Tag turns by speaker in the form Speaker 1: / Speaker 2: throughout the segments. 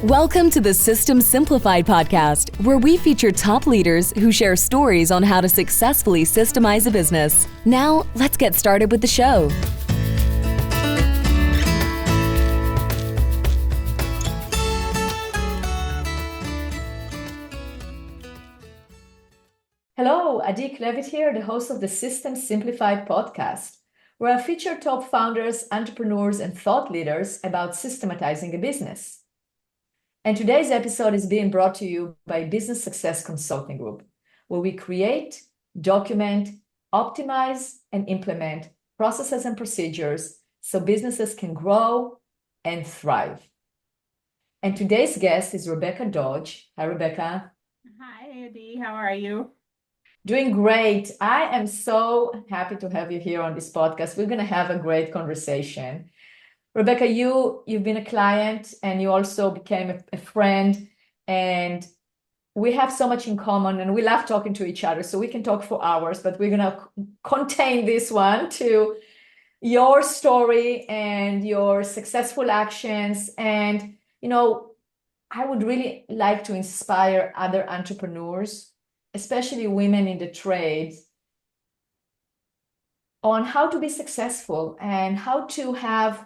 Speaker 1: Welcome to the System Simplified podcast, where we feature top leaders who share stories on how to successfully systemize a business. Now, let's get started with the show.
Speaker 2: Hello, Adi Klevit here, the host of the System Simplified podcast, where I feature top founders, entrepreneurs, and thought leaders about systematizing a business. And today's episode is being brought to you by Business Success Consulting Group, where we create, document, optimize, and implement processes and procedures so businesses can grow and thrive. And today's guest is Rebecca Dodge. Hi, Rebecca.
Speaker 3: Hi, Adi. How are you?
Speaker 2: Doing great. I am so happy to have you here on this podcast. We're going to have a great conversation. Rebecca, you've been a client and you also became a friend, and we have so much in common and we love talking to each other, so we can talk for hours, but we're going to contain this one to your story and your successful actions. And, I would really like to inspire other entrepreneurs, especially women in the trade, on how to be successful and how to have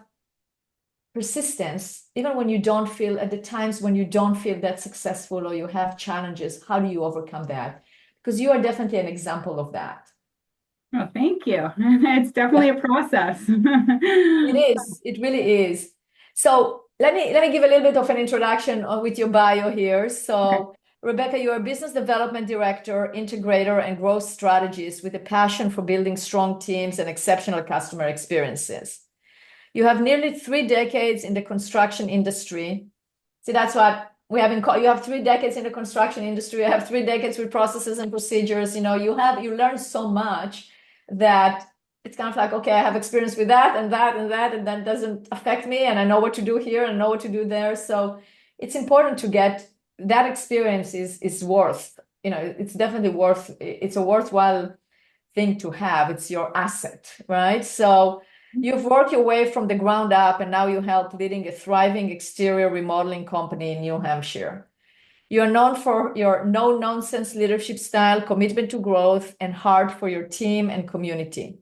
Speaker 2: persistence, even when you don't feel, at the times when you don't feel that successful or you have challenges. How do you overcome that? Because you are definitely an example of that.
Speaker 3: Oh, thank you. It's definitely a process.
Speaker 2: It is. It really is. So let me give a little bit of an introduction with your bio here. So,
Speaker 3: Okay.
Speaker 2: Rebecca, you're a business development director, integrator, and growth strategist with a passion for building strong teams and exceptional customer experiences. You have nearly 3 decades in the construction industry. See, that's what we have in you have 3 decades in the construction industry. You have 3 decades with processes and procedures. You learn so much that it's kind of like, okay, I have experience with that and that and that, and that doesn't affect me. And I know what to do here and know what to do there. So it's important to get that experience is worth, it's definitely it's a worthwhile thing to have. It's your asset, right? So you've worked your way from the ground up, and now you help leading a thriving exterior remodeling company in New Hampshire. You are known for your no-nonsense leadership style, commitment to growth, and heart for your team and community.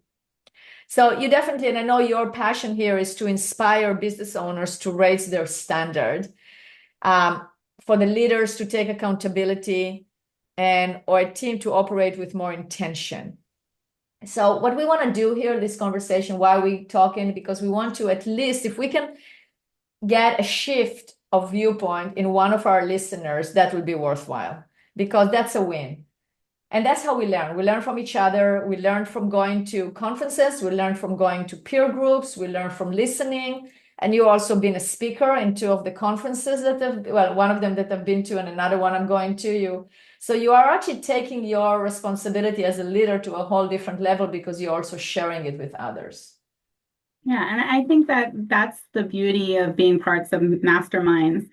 Speaker 2: So you definitely, and I know your passion here is to inspire business owners to raise their standard, for the leaders to take accountability, or a team to operate with more intention. So what we want to do here in this conversation, why we talking, because we want to, at least if we can get a shift of viewpoint in one of our listeners, that will be worthwhile, because that's a win. And that's how we learn. We learn from each other. We learn from going to conferences. We learn from going to peer groups. We learn from listening. And you've also been a speaker in 2 of the conferences one of them that I've been to and another one I'm going to. So you are actually taking your responsibility as a leader to a whole different level, because you're also sharing it with others.
Speaker 3: Yeah, and I think that's the beauty of being parts of masterminds,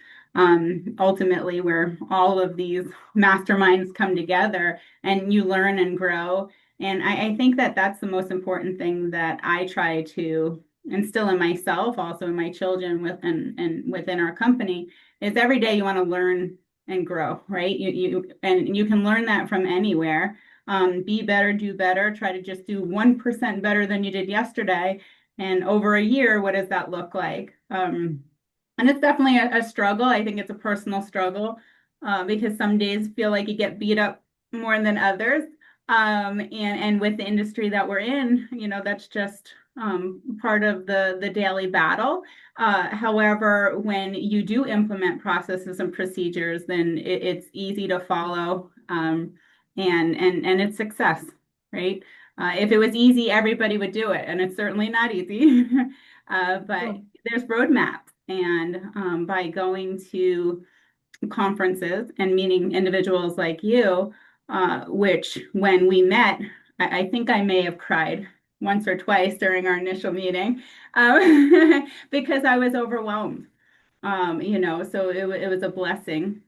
Speaker 3: ultimately, where all of these masterminds come together and you learn and grow. And I think that's the most important thing that I try to instill in myself, also in my children, and within our company, is every day you want to learn and grow, right? You can learn that from anywhere. Be better, do better. Try to just do 1% better than you did yesterday. And over a year, what does that look like? And it's definitely a struggle. I think it's a personal struggle, because some days feel like you get beat up more than others. And with the industry that we're in, that's just part of the daily battle. However, when you do implement processes and procedures, then it's easy to follow, and it's success, right? If it was easy, everybody would do it, and it's certainly not easy. But there's roadmaps, and by going to conferences and meeting individuals like you, which when we met, I think I may have cried once or twice during our initial meeting, because I was overwhelmed. So it was a blessing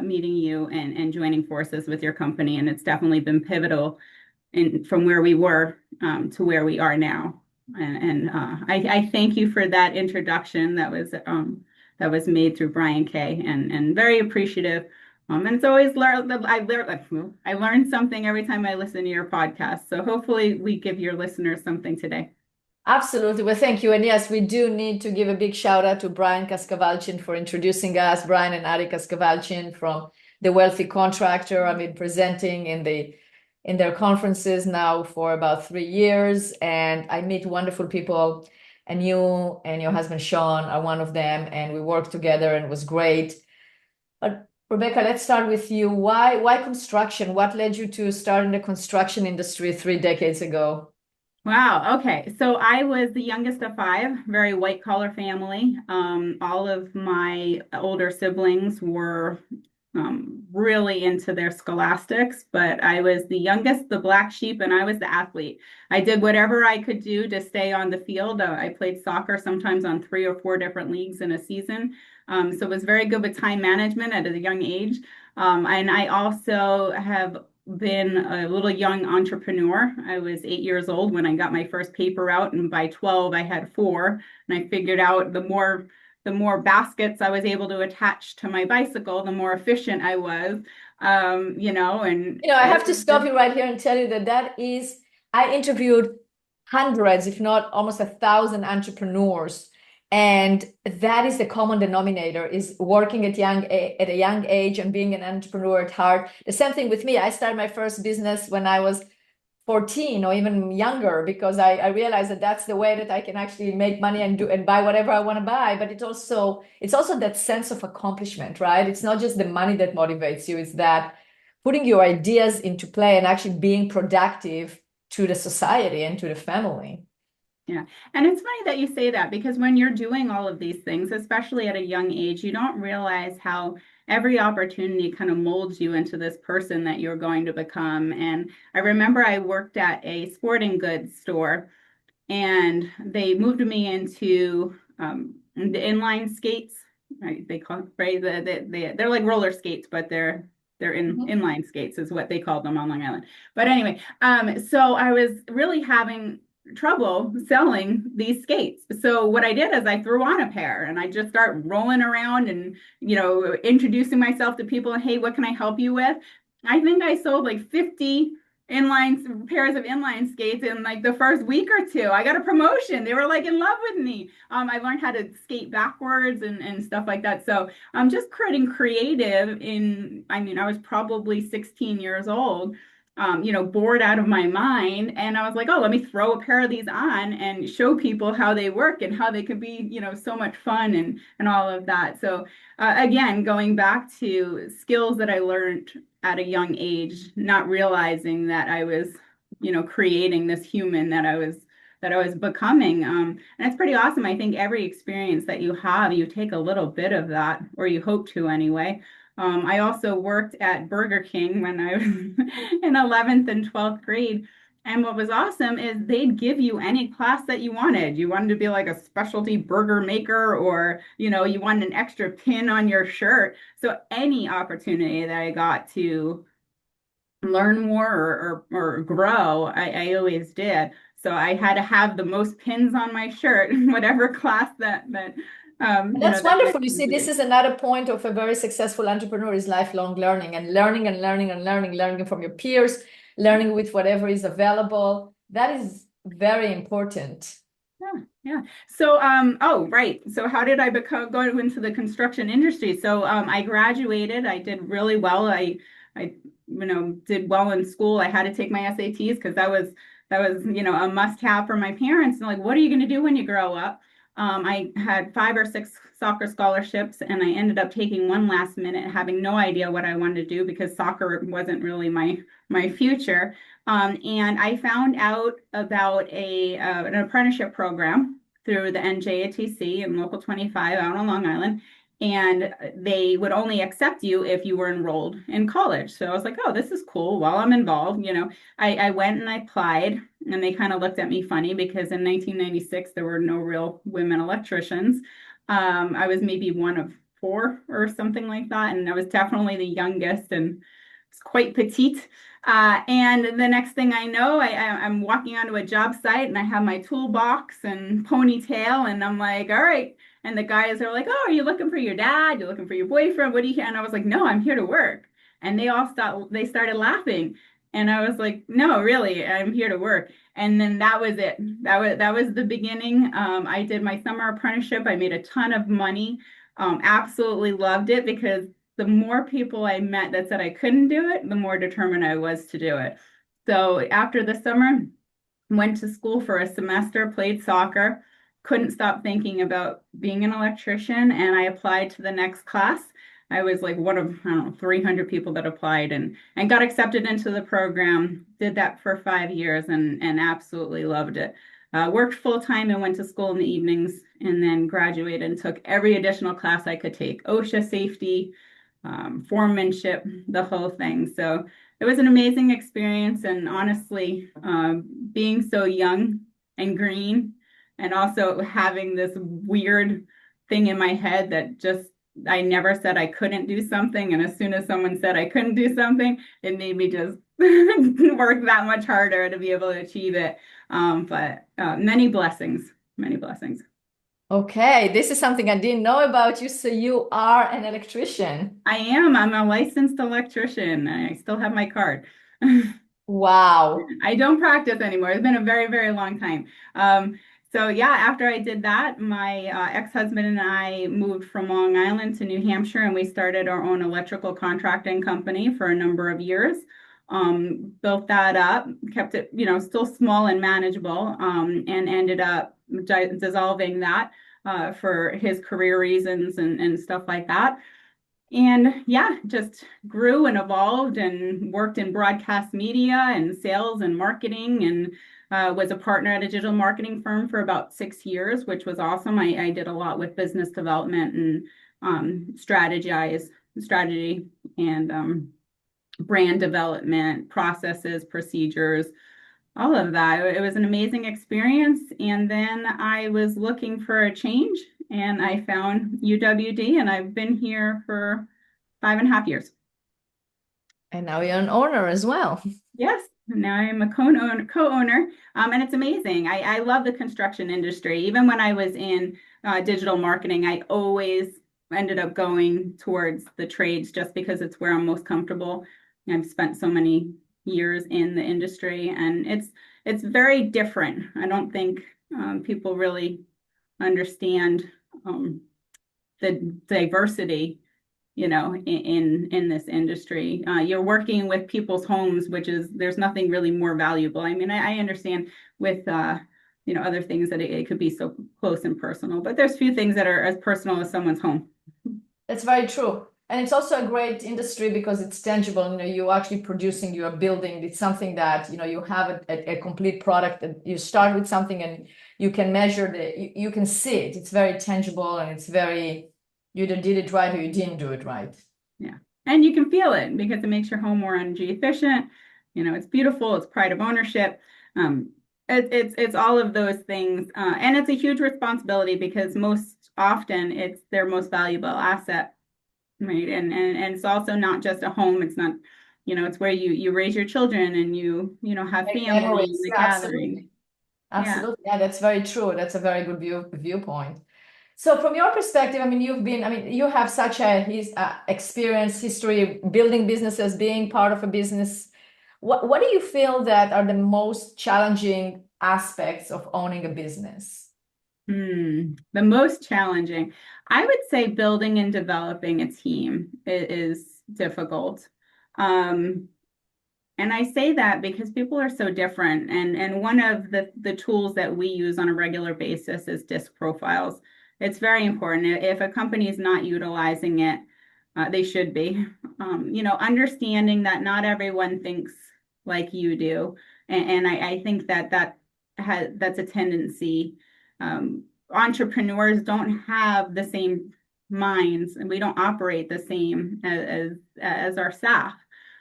Speaker 3: meeting you and joining forces with your company, and it's definitely been pivotal from where we were to where we are now. And I thank you for that introduction. That was was made through Brian Kay, and very appreciative. And it's always I learned something every time I listen to your podcast. So hopefully we give your listeners something today.
Speaker 2: Absolutely. Well, thank you. And yes, we do need to give a big shout out to Brian Kaskavalchin for introducing us. Brian and Ari Kaskavalchin from The Wealthy Contractor. I've been presenting in their conferences now for about 3 years, and I meet wonderful people. And you and your husband Sean are one of them, and we worked together, and it was great. But Rebecca, let's start with you. Why construction? What led you to start in the construction industry 3 decades ago?
Speaker 3: Wow. Okay. So I was the youngest of 5, very white collar family. All of my older siblings were really into their scholastics, but I was the youngest, the black sheep, and I was the athlete. I did whatever I could do to stay on the field. I played soccer sometimes on 3 or 4 different leagues in a season. So was very good with time management at a young age. And I also have been a little young entrepreneur. I was 8 years old when I got my first paper out, and by 12 I had 4. And I figured out the more baskets I was able to attach to my bicycle, the more efficient I was.
Speaker 2: I have to stop you right here and tell you that I interviewed hundreds, if not almost 1,000 entrepreneurs. And that is the common denominator, is working at a young age and being an entrepreneur at heart. The same thing with me. I started my first business when I was 14 or even younger, because I realized that that's the way that I can actually make money and buy whatever I want to buy. But it's also that sense of accomplishment, right? It's not just the money that motivates you. It's that putting your ideas into play and actually being productive to the society and to the family.
Speaker 3: Yeah. And it's funny that you say that, because when you're doing all of these things, especially at a young age, you don't realize how every opportunity kind of molds you into this person that you're going to become. And I remember I worked at a sporting goods store, and they moved me into the inline skates, right? They call right they're like roller skates, but they're inline skates is what they called them on Long Island. But anyway, so I was really having trouble selling these skates. So what I did is I threw on a pair, and I just start rolling around and, introducing myself to people. Hey, what can I help you with? I think I sold like 50 pairs of inline skates in like the first week or 2. I got a promotion. They were like in love with me. I learned how to skate backwards and stuff like that. So I'm just getting creative I was probably 16 years old, bored out of my mind. And I was like, oh, let me throw a pair of these on and show people how they work and how they could be, so much fun and all of that. So again, going back to skills that I learned at a young age, not realizing that I was, creating this human that I was becoming. And it's pretty awesome. I think every experience that you have, you take a little bit of that, or you hope to anyway. I also worked at Burger King when I was in 11th and 12th grade. And what was awesome is they'd give you any class that you wanted. You wanted to be like a specialty burger maker, or, you wanted an extra pin on your shirt. So any opportunity that I got to learn more or grow, I always did. So I had to have the most pins on my shirt, whatever class that
Speaker 2: that's wonderful. You see, this is another point of a very successful entrepreneur, is lifelong learning and learning and learning and learning from your peers, learning with whatever is available. That is very important.
Speaker 3: Yeah. So, right. So how did I go into the construction industry? So, I graduated. I did really well. I did well in school. I had to take my SATs because that was, a must have for my parents. And like, what are you going to do when you grow up? I had 5 or 6 soccer scholarships, and I ended up taking one last minute, having no idea what I wanted to do because soccer wasn't really my future. And I found out about an apprenticeship program through the NJATC in Local 25 out on Long Island. And they would only accept you if you were enrolled in college. So I was like, oh, this is cool. While I'm involved, I went and I applied, and they kind of looked at me funny because in 1996, there were no real women electricians. I was maybe one of 4 or something like that. And I was definitely the youngest and was quite petite. And the next thing I know, I'm walking onto a job site, and I have my toolbox and ponytail, and I'm like, all right, And the guys are like, oh, are you looking for your dad? You're looking for your boyfriend? What do you And I was like, no, I'm here to work. And they started laughing. And I was like, no, really, I'm here to work. And then that was it. That was the beginning. I did my summer apprenticeship. I made a ton of money. Absolutely loved it, because the more people I met that said I couldn't do it, the more determined I was to do it. So after the summer, went to school for a semester, played soccer, couldn't stop thinking about being an electrician, and I applied to the next class. I was like one of, I don't know, 300 people that applied, and got accepted into the program. Did that for 5 years and absolutely loved it. Worked full time and went to school in the evenings, and then graduated and took every additional class I could take: OSHA safety, foremanship, the whole thing. So it was an amazing experience. And honestly, being so young and green, and also having this weird thing in my head that just, I never said I couldn't do something. And as soon as someone said I couldn't do something, it made me just work that much harder to be able to achieve it. But many blessings, many blessings.
Speaker 2: Okay, this is something I didn't know about you. So you are an electrician.
Speaker 3: I am. I'm a licensed electrician. I still have my card.
Speaker 2: Wow.
Speaker 3: I don't practice anymore. It's been a very, very long time. So yeah, after I did that, my ex-husband and I moved from Long Island to New Hampshire, and we started our own electrical contracting company for a number of years. Built that up, kept it, still small and manageable, and ended up dissolving that for his career reasons and stuff like that. And yeah, just grew and evolved and worked in broadcast media and sales and marketing, and was a partner at a digital marketing firm for about 6 years, which was awesome. I did a lot with business development and strategy and brand development, processes, procedures, all of that. It was an amazing experience. And then I was looking for a change, and I found UWD, and I've been here for 5.5 years.
Speaker 2: And now you're an owner as well.
Speaker 3: Yes, now I'm a co-owner, and it's amazing. I love the construction industry. Even when I was in digital marketing, I always ended up going towards the trades just because it's where I'm most comfortable. I've spent so many years in the industry, and it's very different. I don't think people really understand the diversity, in this industry. You're working with people's homes, there's nothing really more valuable. I mean, I understand with other things that it could be so close and personal, but there's few things that are as personal as someone's home.
Speaker 2: That's very true. And it's also a great industry because it's tangible. You're actually producing, you're building. It's something that, you have a complete product that you start with something and you can measure you can see it. It's very tangible, and it's very, you either did it right or you didn't do it right.
Speaker 3: Yeah. And you can feel it because it makes your home more energy efficient. It's beautiful. It's pride of ownership. It's all of those things. And it's a huge responsibility because most often it's their most valuable asset. Right. And it's also not just a home. It's not, it's where you raise your children and you have family and the gathering.
Speaker 2: Absolutely. Yeah, that's very true. That's a very good viewpoint. So from your perspective, you have such a experience, history, building businesses, being part of a business. What do you feel that are the most challenging aspects of owning a business?
Speaker 3: The most challenging, I would say building and developing a team is difficult. And I say that because people are so different. And one of the tools that we use on a regular basis is disc profiles. It's very important. If a company is not utilizing it, they should be. Understanding that not everyone thinks like you do. And I think that's a tendency. Entrepreneurs don't have the same minds, and we don't operate the same as our staff.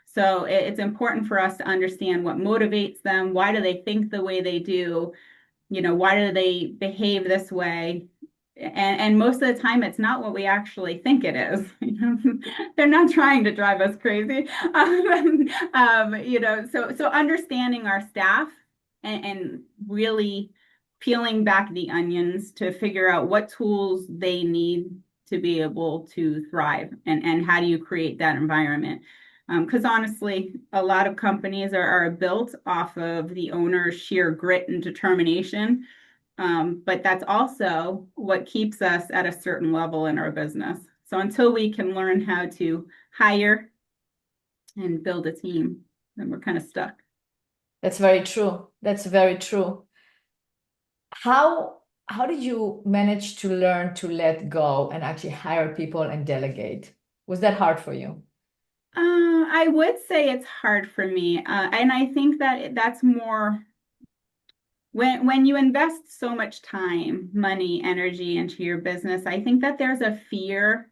Speaker 3: So it's important for us to understand what motivates them. Why do they think the way they do? Why do they behave this way? And most of the time, it's not what we actually think it is. They're not trying to drive us crazy. So understanding our staff and really peeling back the onions to figure out what tools they need to be able to thrive, and how do you create that environment. Because honestly, a lot of companies are built off of the owner's sheer grit and determination. But that's also what keeps us at a certain level in our business. So until we can learn how to hire and build a team, then we're kind of stuck.
Speaker 2: That's very true. That's very true. How did you manage to learn to let go and actually hire people and delegate? Was that hard for you?
Speaker 3: I would say it's hard for me. And I think that that's more when you invest so much time, money, energy into your business, I think that there's a fear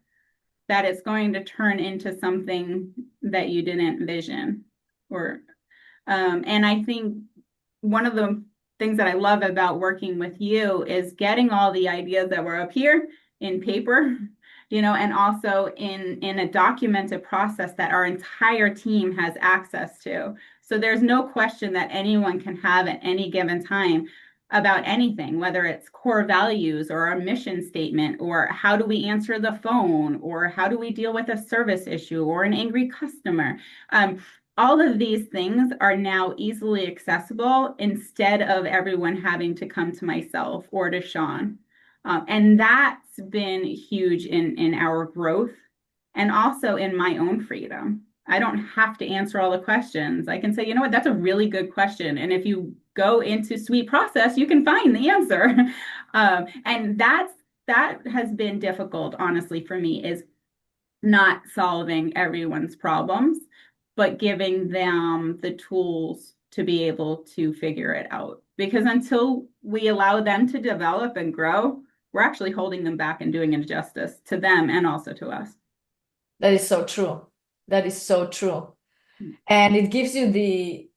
Speaker 3: that it's going to turn into something that you didn't envision. And I think one of the things that I love about working with you is getting all the ideas that were up here in paper, and also in a documented process that our entire team has access to. So there's no question that anyone can have at any given time about anything, whether it's core values or our mission statement, or how do we answer the phone, or how do we deal with a service issue or an angry customer. All of these things are now easily accessible instead of everyone having to come to myself or to Sean. And that's been huge in our growth, and also in my own freedom. I don't have to answer all the questions. I can say, you know what, that's a really good question. And if you go into Sweet Process, you can find the answer. And that has been difficult, honestly, for me, is not solving everyone's problems, but giving them the tools to be able to figure it out. Because until we allow them to develop and grow, we're actually holding them back and doing injustice to them and also to us.
Speaker 2: That is so true. That is so true. And it gives you the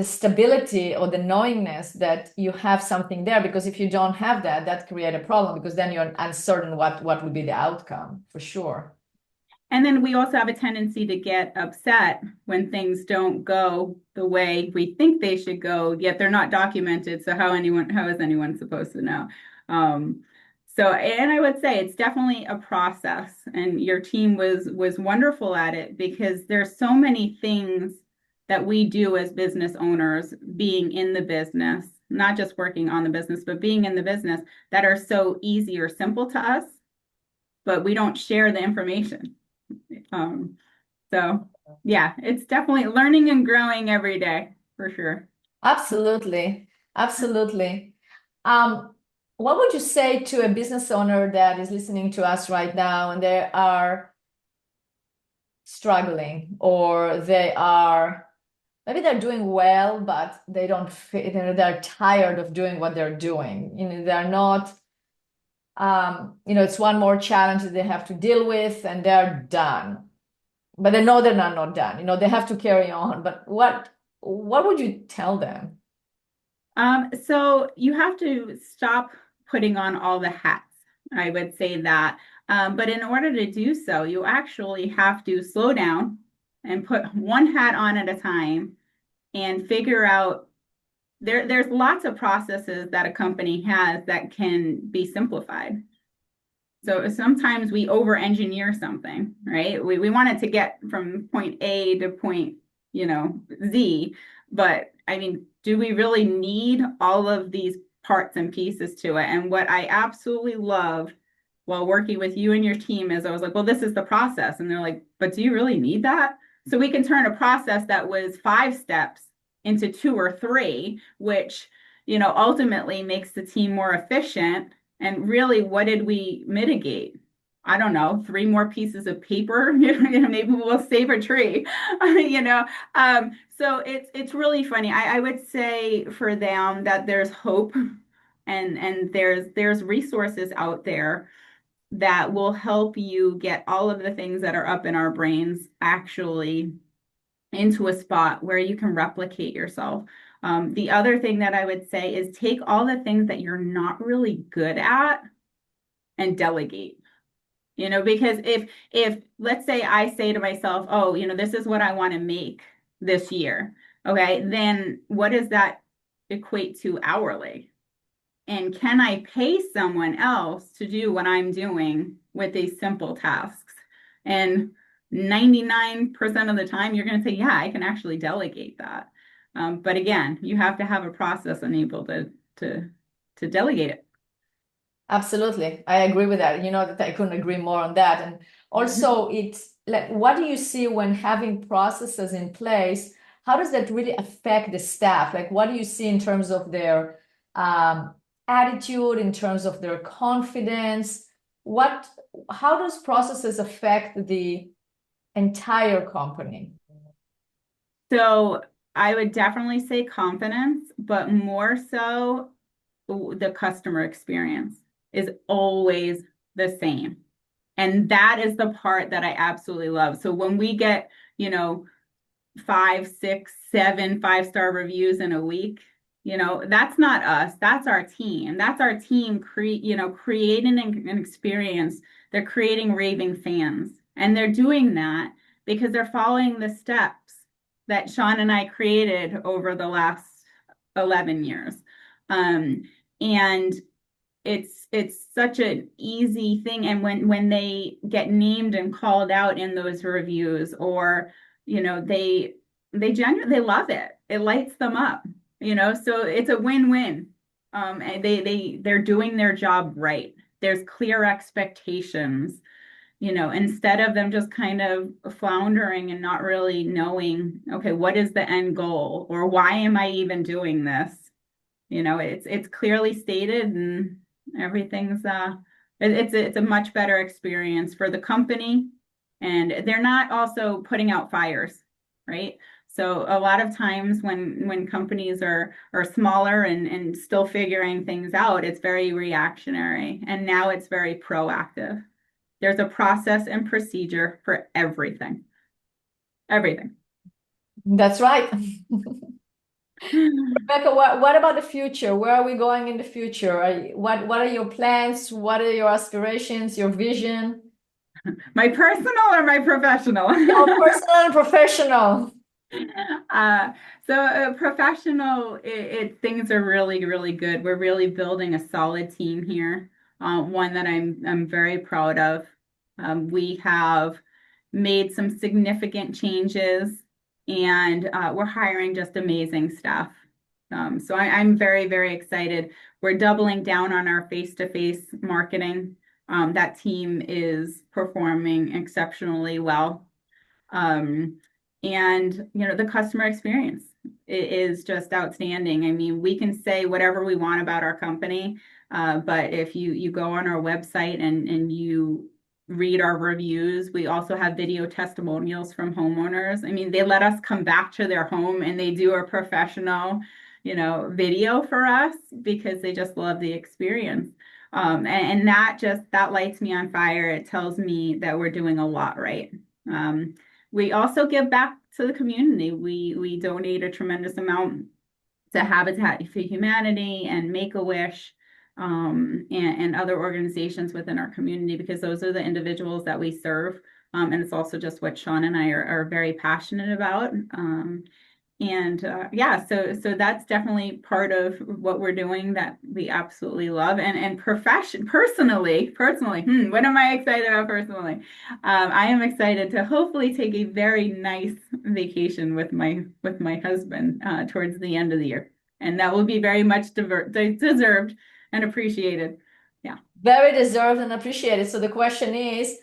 Speaker 2: stability or the knowingness that you have something there, because if you don't have that, that creates a problem, because then you're uncertain what will be the outcome, for sure.
Speaker 3: And then we also have a tendency to get upset when things don't go the way we think they should go, yet they're not documented. So how is anyone supposed to know? And I would say it's definitely a process, and your team was wonderful at it, because there's so many things that we do as business owners, being in the business, not just working on the business, but being in the business, that are so easy or simple to us, but we don't share the information. So yeah, it's definitely learning and growing every day, for sure.
Speaker 2: Absolutely. Absolutely. What would you say to a business owner that is listening to us right now and they are struggling, or maybe they're doing well, but they don't fit, they're tired of doing what they're doing. They're not, it's one more challenge that they have to deal with and they're done. But they know they're not done. They have to carry on. But what would you tell them?
Speaker 3: So you have to stop putting on all the hats. I would say that. But in order to do so, you actually have to slow down and put one hat on at a time and figure out there's lots of processes that a company has that can be simplified. So sometimes we over-engineer something, right? We want it to get from point A to point, Z. But I mean, do we really need all of these parts and pieces to it? And what I absolutely loved while working with you and your team is I was like, well, this is the process. And they're like, but do you really need that? So we can turn a process that was 5 steps into 2 or 3, which, ultimately makes the team more efficient. And really, what did we mitigate? I don't know, 3 more pieces of paper. Maybe we'll save a tree. So it's really funny. I would say for them that there's hope, and there's resources out there that will help you get all of the things that are up in our brains actually into a spot where you can replicate yourself. The other thing that I would say is take all the things that you're not really good at and delegate. Because if let's say I say to myself, oh, this is what I want to make this year. Okay, then what does that equate to hourly? And can I pay someone else to do what I'm doing with these simple tasks? And 99% of the time, you're going to say, yeah, I can actually delegate that. But again, you have to have a process and able to delegate it.
Speaker 2: Absolutely. I agree with that. You know that I couldn't agree more on that. And also it's like, what do you see when having processes in place? How does that really affect the staff? Like, what do you see in terms of their attitude, in terms of their confidence? How does processes affect the entire company?
Speaker 3: So I would definitely say confidence, but more so the customer experience is always the same. And that is the part that I absolutely love. So when we get, 5, 6, 7 5-star reviews in a week, that's not us. That's our team. That's our team creating an experience. They're creating raving fans. And they're doing that because they're following the steps that Sean and I created over the last 11 years. And it's such an easy thing. And when they get named and called out in those reviews, or they genuinely love it. It lights them up, so it's a win-win. And they're doing their job right. There's clear expectations, instead of them just kind of floundering and not really knowing, okay, what is the end goal, or why am I even doing this? It's clearly stated, and everything's it's a much better experience for the company, and they're not also putting out fires, right? So a lot of times when companies are smaller and still figuring things out, it's very reactionary, and now it's very proactive. There's a process and procedure for everything. Everything.
Speaker 2: That's right. Rebecca, what about the future? Where are we going in the future? What are your plans? What are your aspirations, your vision?
Speaker 3: My personal or my professional?
Speaker 2: No, personal and professional.
Speaker 3: Professional, things are really, really good. We're really building a solid team here, one that I'm very proud of. We have made some significant changes, and we're hiring just amazing staff. So I'm very, very excited. We're doubling down on our face-to-face marketing. That team is performing exceptionally well. And the customer experience is just outstanding. I mean, we can say whatever we want about our company, but if you go on our website and you read our reviews, we also have video testimonials from homeowners. I mean, they let us come back to their home and they do a professional, video for us because they just love the experience. And that lights me on fire. It tells me that we're doing a lot right. We also give back to the community. We donate a tremendous amount to Habitat for Humanity and Make-A-Wish, and other organizations within our community, because those are the individuals that we serve. And it's also just what Sean and I are very passionate about. So that's definitely part of what we're doing that we absolutely love. And personally, what am I excited about personally? I am excited to hopefully take a very nice vacation with my husband towards the end of the year, and that will be very much deserved and appreciated. Yeah,
Speaker 2: very deserved and appreciated. So the question is,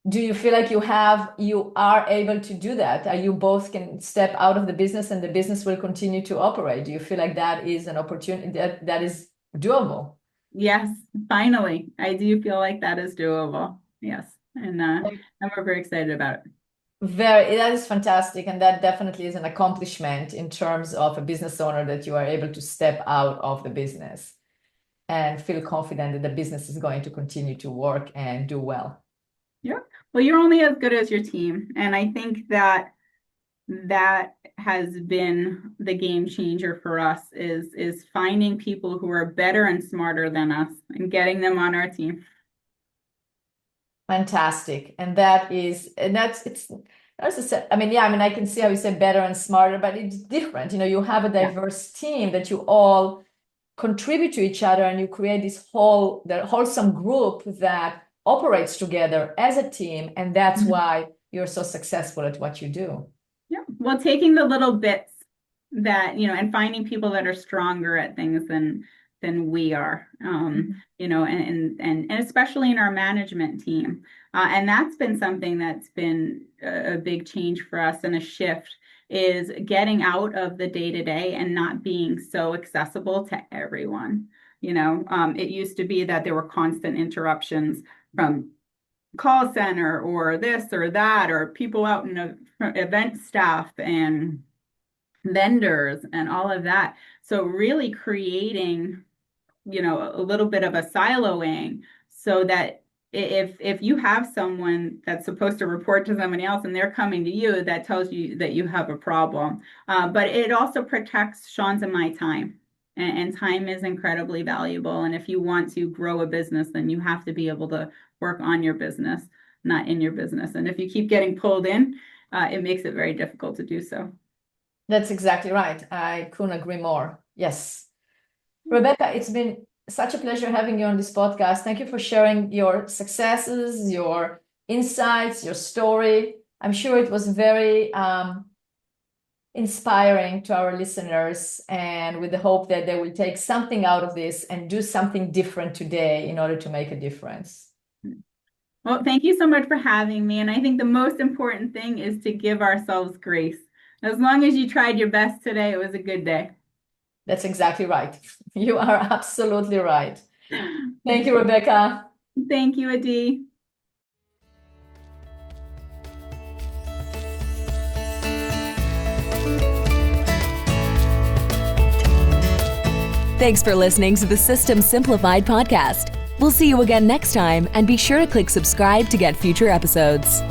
Speaker 2: do you feel like you are able to do that? Are you both can step out of the business and the business will continue to operate? Do you feel like that is an opportunity that is doable?
Speaker 3: Yes, finally. I do feel like that is doable. Yes. And we're very excited about it.
Speaker 2: That is fantastic. And that definitely is an accomplishment in terms of a business owner, that you are able to step out of the business and feel confident that the business is going to continue to work and do well.
Speaker 3: Yeah. Well, you're only as good as your team. And I think that has been the game changer for us is finding people who are better and smarter than us and getting them on our team.
Speaker 2: Fantastic. And I can see how you say better and smarter, but it's different. You have a diverse team that you all contribute to each other, and you create this wholesome group that operates together as a team. And that's why you're so successful at what you do.
Speaker 3: Yeah. Well, taking the little bits that, and finding people that are stronger at things than we are, and especially in our management team. And that's been something that's been a big change for us, and a shift is getting out of the day-to-day and not being so accessible to everyone. It used to be that there were constant interruptions from call center or this or that, or people out in event staff and vendors and all of that. So really creating, a little bit of a siloing, so that if you have someone that's supposed to report to somebody else and they're coming to you, that tells you that you have a problem. But it also protects Sean's and my time. And time is incredibly valuable. And if you want to grow a business, then you have to be able to work on your business, not in your business. And if you keep getting pulled in, it makes it very difficult to do so.
Speaker 2: That's exactly right. I couldn't agree more. Yes. Rebecca, it's been such a pleasure having you on this podcast. Thank you for sharing your successes, your insights, your story. I'm sure it was very inspiring to our listeners, and with the hope that they will take something out of this and do something different today in order to make a difference.
Speaker 3: Well, thank you so much for having me. And I think the most important thing is to give ourselves grace. As long as you tried your best today, it was a good day.
Speaker 2: That's exactly right. You are absolutely right. Thank you, Rebecca.
Speaker 3: Thank you, Adi.
Speaker 1: Thanks for listening to the System Simplified podcast. We'll see you again next time, and be sure to click subscribe to get future episodes.